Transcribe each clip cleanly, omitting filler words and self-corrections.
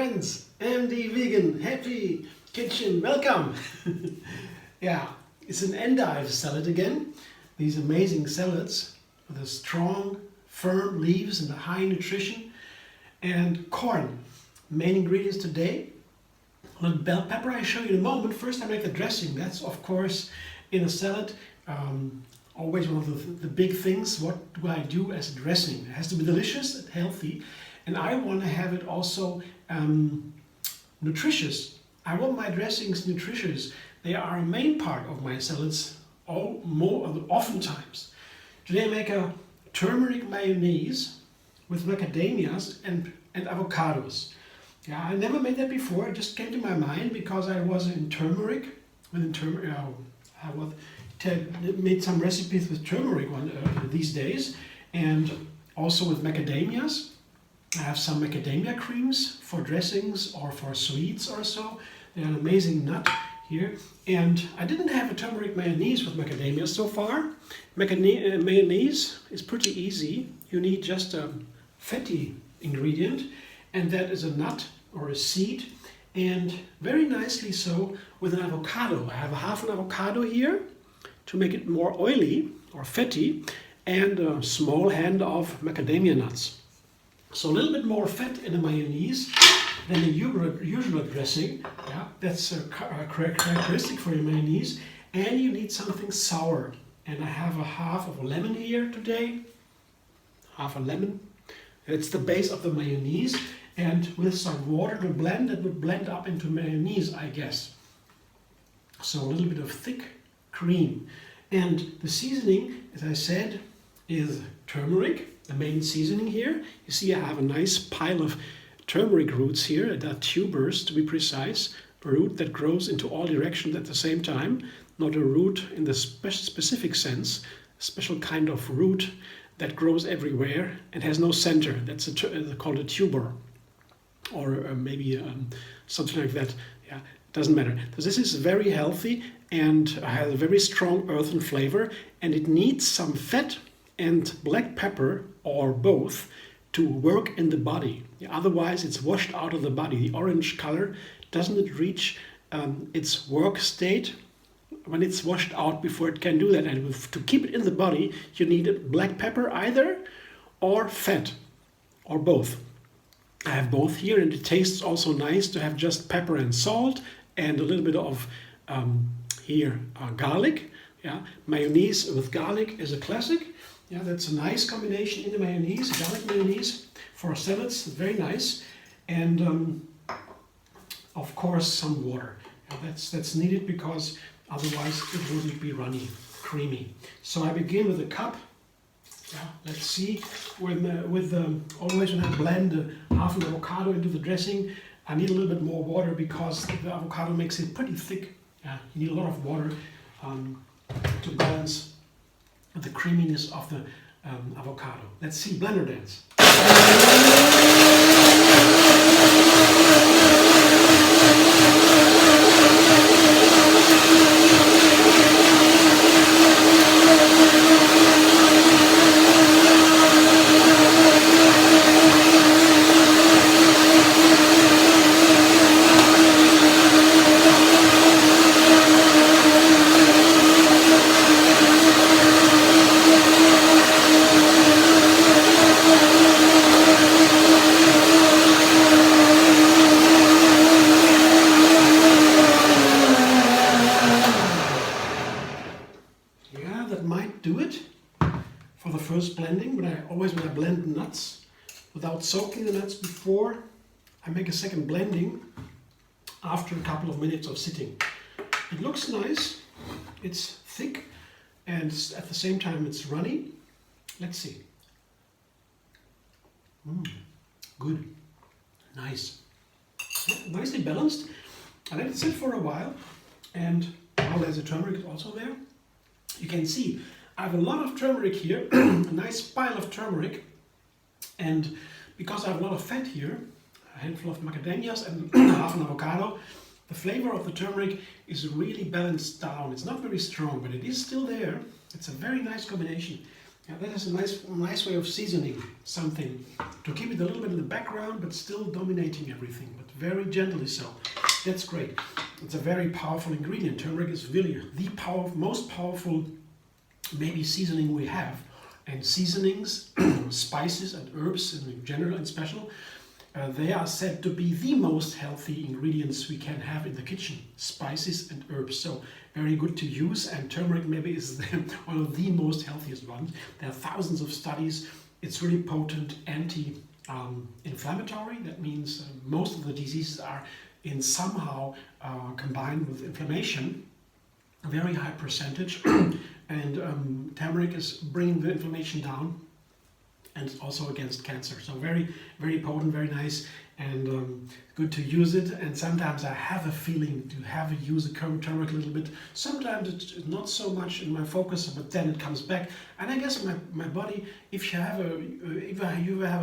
friends, MD Vegan, Happy Kitchen, welcome! Yeah, it's an endive salad again. These amazing salads with the strong, firm leaves and the high nutrition. And corn, main ingredients today. A little bell pepper I show you in a moment. First I make the dressing. That's of course in a salad always one of the big things. What do I do as a dressing? It has to be delicious and healthy, and I want to have it also nutritious. I want my dressings nutritious. They are a main part of my salads oftentimes. Today I make a turmeric mayonnaise with macadamias and avocados. Yeah, I never made that before. It just came to my mind because I was in turmeric. I made some recipes with turmeric these days, and also with macadamias. I have some macadamia creams for dressings or for sweets or so. They're an amazing nut here. And I didn't have a turmeric mayonnaise with macadamias so far. Mayonnaise is pretty easy. You need just a fatty ingredient, and that is a nut or a seed, and very nicely so with an avocado. I have half an avocado here to make it more oily or fatty, and a small hand of macadamia nuts. So a little bit more fat in the mayonnaise than the usual dressing. Yeah, that's a characteristic for your mayonnaise. And you need something sour. And I have a half of a lemon here today. Half a lemon. It's the base of the mayonnaise. And with some water to blend, it would blend up into mayonnaise, I guess. So a little bit of thick cream. And the seasoning, as I said, is turmeric, the main seasoning here. You see I have a nice pile of turmeric roots here, that are tubers to be precise, a root that grows into all directions at the same time, not a root in the specific sense, a special kind of root that grows everywhere and has no center. That's called a tuber, or maybe something like that. Yeah, doesn't matter. So this is very healthy and has a very strong earthen flavor, and it needs some fat and black pepper or both to work in the body. Yeah, otherwise it's washed out of the body. The orange color doesn't reach its work state when it's washed out before it can do that. And to keep it in the body, you need black pepper either, or fat, or both. I have both here, and it tastes also nice to have just pepper and salt and a little bit of garlic. Yeah, mayonnaise with garlic is a classic. Yeah, that's a nice combination in the mayonnaise, garlic mayonnaise for salads, very nice. And of course some water. Yeah, that's needed because otherwise it wouldn't be runny, creamy. So I begin with a cup. Yeah, let's see. Always when I blend half an avocado into the dressing, I need a little bit more water because the avocado makes it pretty thick. Yeah, you need a lot of water to balance the creaminess of the avocado. Let's see, blender dance. Do it for the first blending, but when I blend nuts without soaking the nuts before, I make a second blending after a couple of minutes of sitting. It looks nice, it's thick, and at the same time it's runny. Let's see. Good, nice, yeah, nicely balanced. I let it sit for a while, and while there's a turmeric also there, you can see I have a lot of turmeric here, a nice pile of turmeric, and because I have a lot of fat here, a handful of macadamias and half an avocado, the flavor of the turmeric is really balanced down. It's not very strong, but it is still there. It's a very nice combination. Yeah, that is a nice way of seasoning something, to keep it a little bit in the background, but still dominating everything, but very gently so. That's great. It's a very powerful ingredient. Turmeric is really the most powerful, maybe, seasoning we have. And seasonings, spices and herbs in general and special, they are said to be the most healthy ingredients we can have in the kitchen. Spices and herbs, so very good to use. And turmeric maybe is one of the most healthiest ones. There are thousands of studies. It's really potent anti-inflammatory. That means most of the diseases are in somehow combined with inflammation. A very high percentage. And turmeric is bringing the inflammation down, and it's also against cancer. So very, very potent, very nice, and good to use it. And sometimes I have a feeling to use turmeric a little bit. Sometimes it's not so much in my focus, but then it comes back. And I guess my body, if you have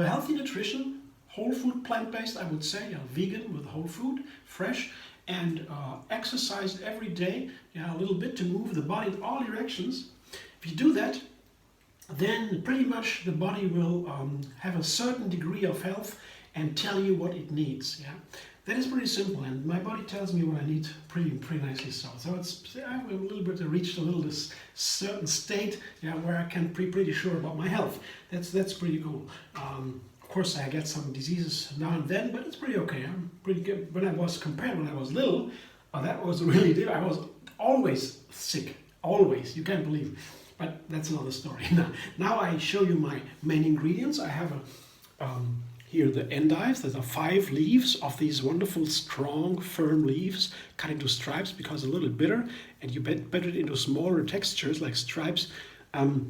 a healthy nutrition, whole food, plant-based, I would say, vegan with whole food, fresh, and exercise every day, a little bit to move the body in all directions. If you do that, then pretty much the body will have a certain degree of health and tell you what it needs. Yeah, that is pretty simple, and my body tells me what I need pretty nicely. So I've a little bit reached this certain state, where I can be pretty sure about my health. That's pretty cool. Of course, I get some diseases now and then, but it's pretty okay. I'm pretty good. When I was little, that was really deep. I was always sick, always. You can't believe. But that's another story. Now I show you my main ingredients. I have here the endives. There are 5 leaves of these wonderful, strong, firm leaves, cut into stripes because they're a little bitter, and you better it into smaller textures like stripes. The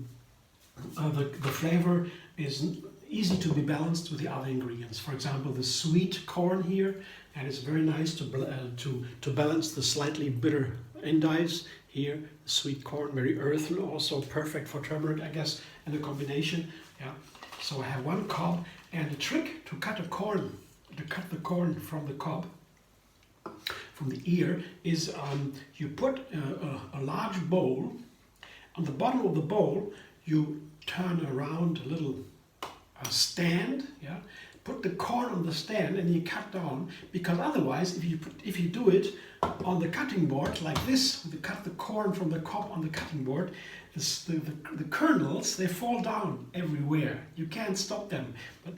flavor is easy to be balanced with the other ingredients. For example, the sweet corn here, and it's very nice to balance the slightly bitter endives. Here, the sweet corn, very earthy, also perfect for turmeric, I guess, and the combination. Yeah. So I have 1 cob, and the trick to cut the corn from the cob, from the ear, is you put a large bowl. On the bottom of the bowl, you turn around a little stand, put the corn on the stand, and you cut down, because otherwise, if you do it on the cutting board like this, you cut the corn from the cob on the cutting board, the kernels, they fall down everywhere. You can't stop them. But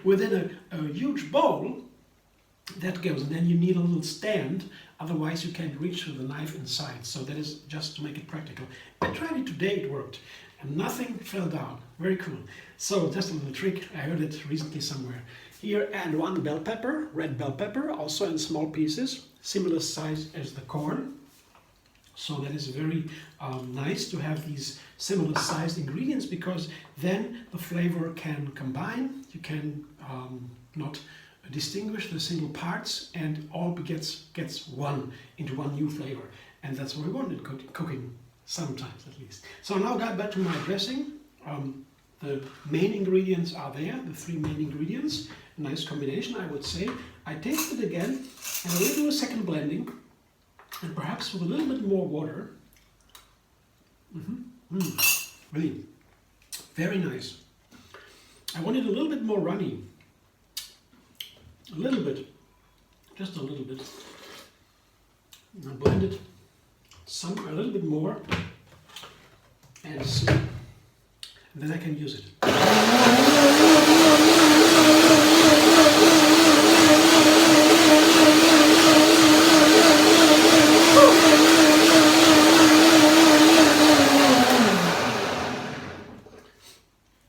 within a huge bowl, that goes, and then you need a little stand, otherwise you can't reach with the knife inside. So that is just to make it practical. I tried it today, it worked, and nothing fell down. Very cool. So just a little trick, I heard it recently somewhere. Here, and 1 bell pepper, red bell pepper, also in small pieces, similar size as the corn. So that is very nice to have these similar sized ingredients, because then the flavor can combine. You can not distinguish the single parts, and all gets into one new flavor. And that's what we want in cooking, sometimes at least. So now back to my dressing. The main ingredients are there, the 3 main ingredients. A nice combination, I would say. I taste it again, and I will do a second blending, and perhaps with a little bit more water. Really, very nice. I want it a little bit more runny. A little bit, just a little bit. Now blend it a little bit more, and see. And then I can use it.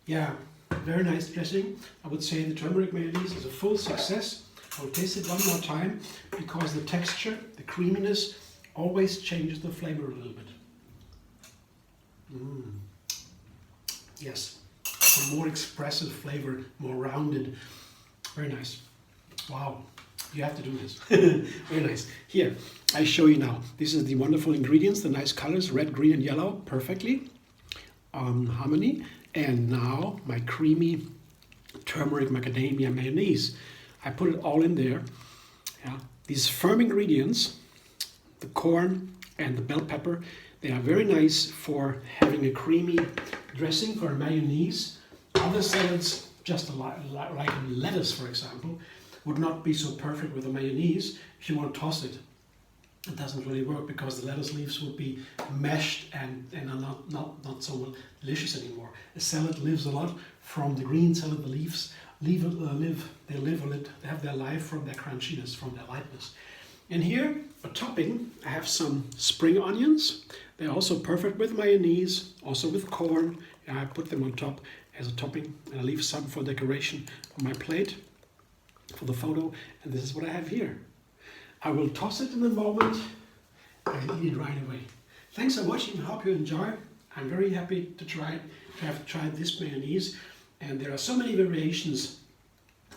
Yeah, very nice dressing. I would say the turmeric mayonnaise is a full success. I'll taste it one more time, because the texture, the creaminess, always changes the flavor a little bit. Yes, a more expressive flavor, more rounded. Very nice. Wow, you have to do this. Very nice. Here, I show you now. This is the wonderful ingredients, the nice colors, red, green, and yellow, perfectly harmony. And now my creamy turmeric macadamia mayonnaise. I put it all in there. Yeah. These firm ingredients, the corn and the bell pepper, They are very nice for having a creamy dressing for a mayonnaise. Other salads, just like lettuce for example, would not be so perfect with a mayonnaise. If you want to toss it, it doesn't really work because the lettuce leaves would be mashed and are not so delicious anymore. A salad lives a lot from the green salad. The leaves they have their life from their crunchiness, from their lightness. And here, a topping, I have some spring onions. They're also perfect with mayonnaise, also with corn. And I put them on top as a topping, and I leave some for decoration on my plate for the photo. And this is what I have here. I will toss it in a moment and eat it right away. Thanks for watching. I hope you enjoy. I'm very happy to have tried this mayonnaise. And there are so many variations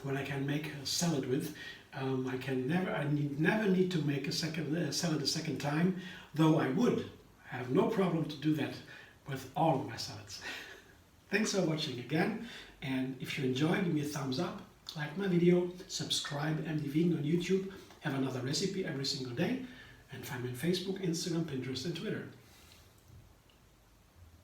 when I can make a salad with. I never need to make a salad a second time, though I would have no problem to do that with all of my salads. Thanks for watching again, and if you enjoy, give me a thumbs up, like my video, subscribe MD Vegan on YouTube, have another recipe every single day, and find me on Facebook, Instagram, Pinterest and Twitter.